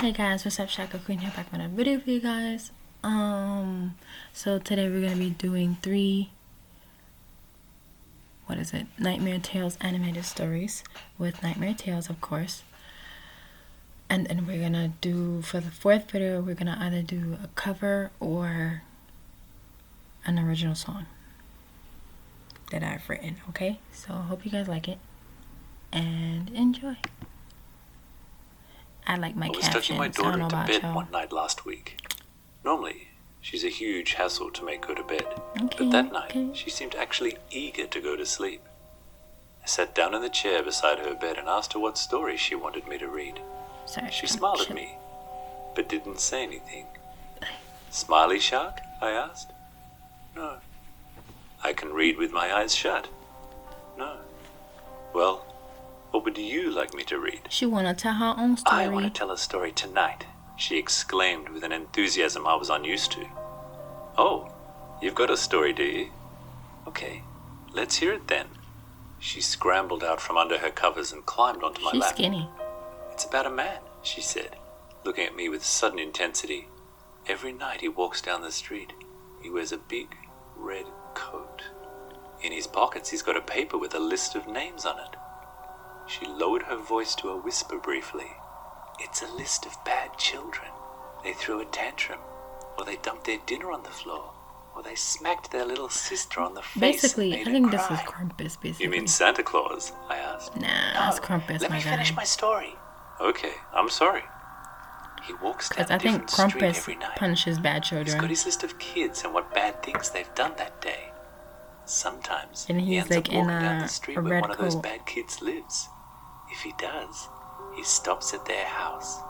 Hey guys, what's up? Shaka Queen here, back with another video for you guys. So today we're gonna be doing Nightmare Tales animated stories with Nightmare Tales, of course. And then we're gonna do, for the fourth video, we're gonna either do a cover or an original song that I've written, okay? So I hope you guys like it and enjoy. I like my captions. I was tucking my daughter into bed one night last week. Normally, she's a huge hassle to make go to bed. But that night, she seemed actually eager to go to sleep. I sat down in the chair beside her bed and asked her what story she wanted me to read. She smiled at me, but didn't say anything. Smiley shark? I asked. No. I can read with my eyes shut. No. Well, what would you like me to read? She want to tell her own story. I want to tell a story tonight, she exclaimed with an enthusiasm I was unused to. Oh, you've got a story, do you? Okay, let's hear it then. She scrambled out from under her covers and climbed onto my lap. She's skinny. It's about a man, she said, looking at me with sudden intensity. Every night he walks down the street. He wears a big red coat. In his pockets he's got a paper with a list of names on it. She lowered her voice to a whisper briefly. It's a list of bad children. They threw a tantrum, or they dumped their dinner on the floor, or they smacked their little sister on the face. Basically, I think this is Krampus, basically. You mean Santa Claus? I asked. Nah, that's Krampus, let me finish my story. Okay, I'm sorry. He walks down a different street every night. Punishes bad children. He's got his list of kids and what bad things they've done that day. Sometimes and he ends like up walking down the street a where red one of those coat. bad kids lives. If he does, he stops at their house.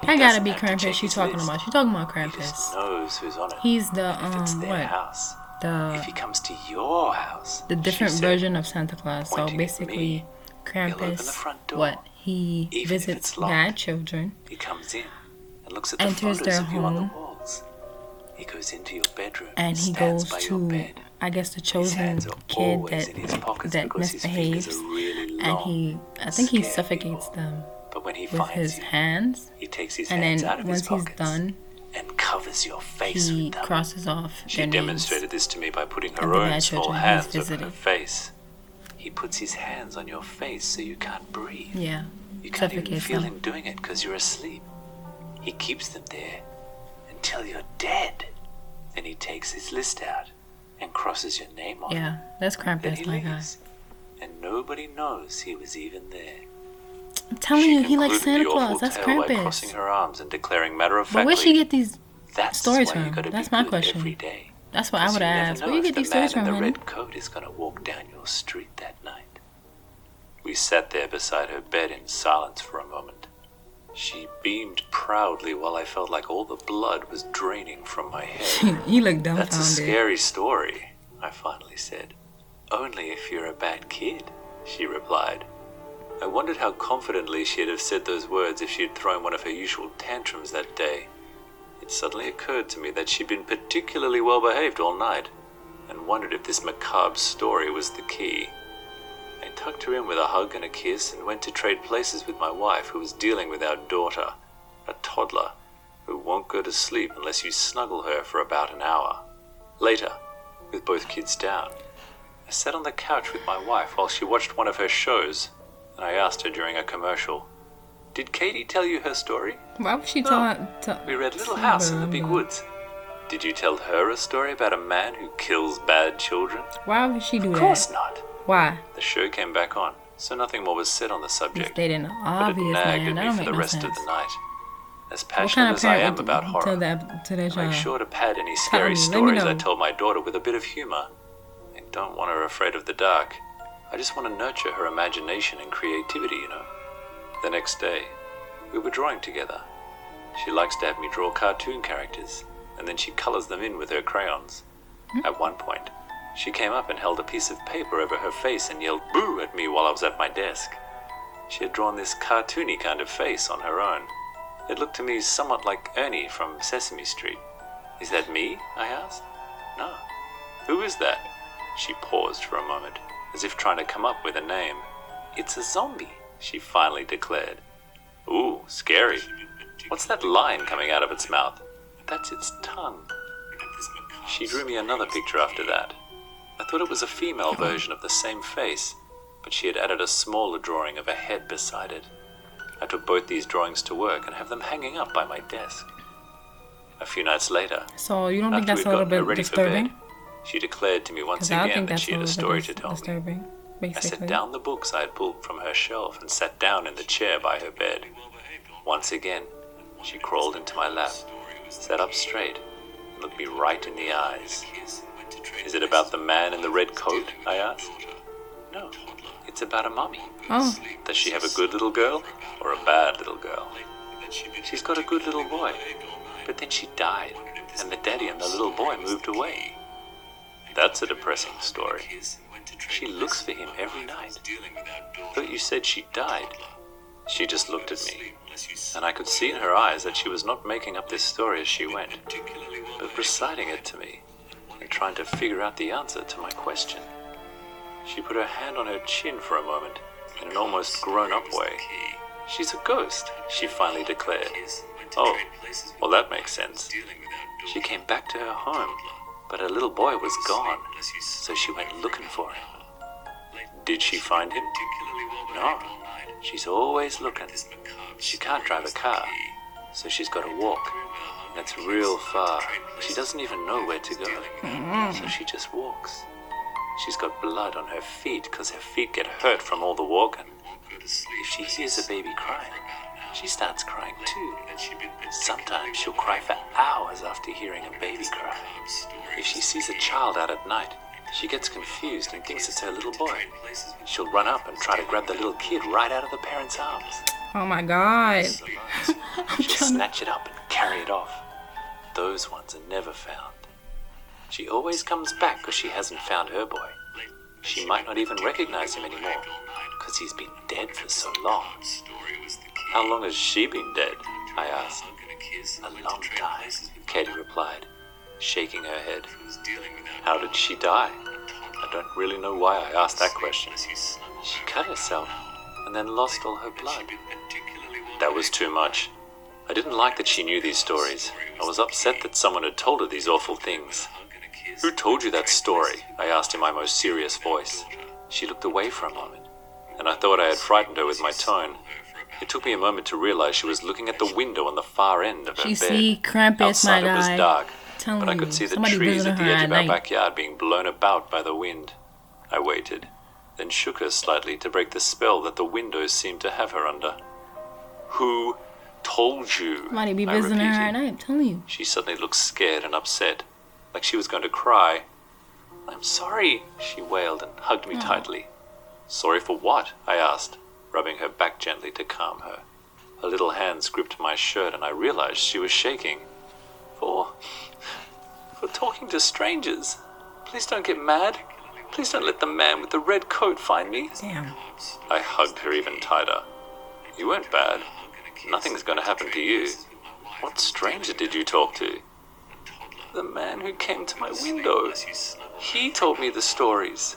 I gotta be Krampus. She's talking about. She's talking about Krampus. He just knows who's on it. He's the it's their house. If he comes to your house, the different version of Santa Claus. So basically, Krampus, he visits bad children. He comes in and looks at the enters photos their of you on the home. Walls. He goes into your bedroom and he goes to, I guess, the chosen kid that misbehaves, really and I think he suffocates them with his hands. He takes his and hands then out of once his he's pockets done, and covers your face he with them. crosses off She their demonstrated names this to me by putting her of the own bad small children hands he's over her visited. face. He puts his hands on your face so you can't breathe. Yeah, you can't even suffocates feel them. him doing it because you're asleep. He keeps them there until you're dead. Then he takes his list out and crosses your name on it. Yeah, that's Then Krampus, he my guy. leaves, and nobody knows he was even there. I'm telling you, he likes Santa Claus. That's By crossing Krampus. her arms and declaring matter-of-factly, But where'd she get these that's stories why you from? gotta That's be my good question. every day. That's what I would ask. Where you get these stories from, the honey? red coat is gonna walk down your street that night. We sat there beside her bed in silence for a moment. She beamed proudly while I felt like all the blood was draining from my head. He looked dumbfounded. That's a scary story, I finally said. Only if you're a bad kid, she replied. I wondered how confidently she'd have said those words if she'd thrown one of her usual tantrums that day. It suddenly occurred to me that she'd been particularly well behaved all night, and wondered if this macabre story was the key. I tucked her in with a hug and a kiss and went to trade places with my wife, who was dealing with our daughter, a toddler, who won't go to sleep unless you snuggle her for about an hour. Later, with both kids down, I sat on the couch with my wife while she watched one of her shows, and I asked her during a commercial, "Did Katie tell you her story?" Why would she tell? We read Little House in the Big Woods. Did you tell her a story about a man who kills bad children? Why would she do that? Of course not. Why? The show came back on, so nothing more was said on the subject. They didn't. But it Obvious, nagged man. That at me don't for make the no rest sense. of the night. As What passionate kind of as I am parent about would horror, tell that to their I make child? sure to pad any Tell scary me, let me stories I know. tell my daughter with a bit of humor. I don't want her afraid of the dark. I just want to nurture her imagination and creativity, you know. The next day, we were drawing together. She likes to have me draw cartoon characters, and then she colors them in with her crayons. At one point, she came up and held a piece of paper over her face and yelled "boo" at me while I was at my desk. She had drawn this cartoony kind of face on her own. It looked to me somewhat like Ernie from Sesame Street. "Is that me?" I asked. "No." "Who is that?" She paused for a moment, as if trying to come up with a name. "It's a zombie," she finally declared. "Ooh, scary." What's that line coming out of its mouth? That's its tongue. She drew me another picture after that. I thought it was a female version of the same face, but she had added a smaller drawing of a head beside it. I took both these drawings to work and have them hanging up by my desk. A few nights later, So you don't think after that's we'd a little gotten her bit ready for disturbing? bed, she declared to me once Because I again think that that's she a had a little story bit to tell me. disturbing, I basically. set down the books I had pulled from her shelf and sat down in the chair by her bed. Once again, she crawled into my lap, sat up straight, and looked me right in the eyes. Is it about the man in the red coat? I asked. No, it's about a mummy. Oh, Does she have a good little girl or a bad little girl? She's got a good little boy, but then she died, and the daddy and the little boy moved away. That's a depressing story. She looks for him every night. But you said she died. She just looked at me, and I could see in her eyes that she was not making up this story as she went, but reciting it to me and trying to figure out the answer to my question. She put her hand on her chin for a moment in an almost grown-up way. She's a ghost, she finally declared. Oh, well that makes sense. She came back to her home, but her little boy was gone, so she went looking for him. Did she find him? No, she's always looking. She can't drive a car, so she's got to walk. And it's real far. She doesn't even know where to go, so she just walks. She's got blood on her feet because her feet get hurt from all the walking. If she hears a baby crying, she starts crying too. Sometimes she'll cry for hours after hearing a baby cry. If she sees a child out at night, she gets confused and thinks it's her little boy. She'll run up and try to grab the little kid right out of the parent's arms. oh my God. She'll snatch it up and carry it off. Those ones are never found. She always comes back because she hasn't found her boy. She might not even recognize him anymore because he's been dead for so long. How long has she been dead? I asked. A long time, Katie replied, shaking her head. How did she die? I don't really know why I asked that question. She cut herself and then lost all her blood. That was too much. I didn't like that she knew these stories. I was upset that someone had told her these awful things. Who told you that story? I asked in my most serious voice. She looked away for a moment, and I thought I had frightened her with my tone. It took me a moment to realize she was looking at the window on the far end of her You bed. see, Krampus, my Outside it was guy. dark, Telling but I you, could see the somebody trees visiting at the her edge at of our night. backyard being blown about by the wind. I waited, then shook her slightly to break the spell that the windows seemed to have her under. Who told you? Somebody be I visiting her repeated. at night. I'm telling you. She suddenly looked scared and upset, like she was going to cry. I'm sorry, she wailed and hugged me tightly. Sorry for what? I asked, rubbing her back gently to calm her. Her little hands gripped my shirt and I realized she was shaking. For talking to strangers. Please don't get mad. Please don't let the man with the red coat find me. Damn. I hugged her even tighter. You weren't bad. Nothing's going to happen to you. What stranger did you talk to? The man who came to my window. He told me the stories.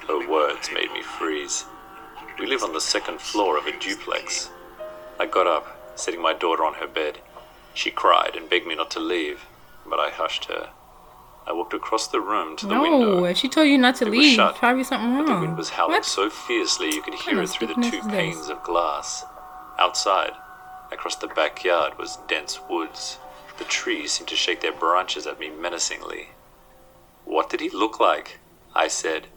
Her words made me freeze. We live on the second floor of a duplex. I got up, setting my daughter on her bed. She cried and begged me not to leave, but I hushed her. I walked across the room to the window. No, if she told you not to It was leave, shut, probably something wrong. But the wind was howling What? so fiercely you could hear kind it of through the sickness two is this? panes of glass. Outside, across the backyard, was dense woods. The trees seemed to shake their branches at me menacingly. What did he look like? I said,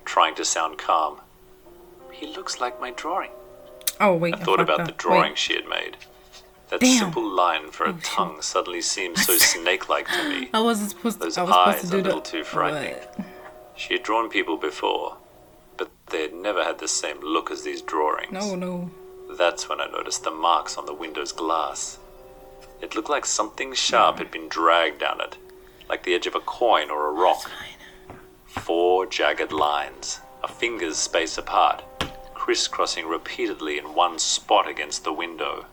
trying to sound calm. He looks like my drawing. Oh, wait. I thought fucked about up. the drawing Wait. she had made. That Damn. simple line for a shit. tongue suddenly seemed so snake-like to me. I wasn't supposed to. Those I was supposed to eyes do a little the. too frightening. What? She had drawn people before, but they had never had the same look as these drawings. No. That's when I noticed the marks on the window's glass. It looked like something sharp had been dragged down it, like the edge of a coin or a rock. 4 jagged lines, a finger's space apart, crisscrossing repeatedly in one spot against the window.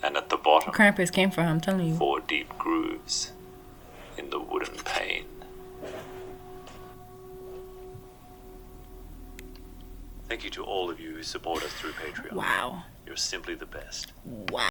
And at the bottom, Krampus came for him, I'm telling you. 4 deep grooves in the wooden pane. Thank you to all of you who support us through Patreon. Wow. You're simply the best. Wow.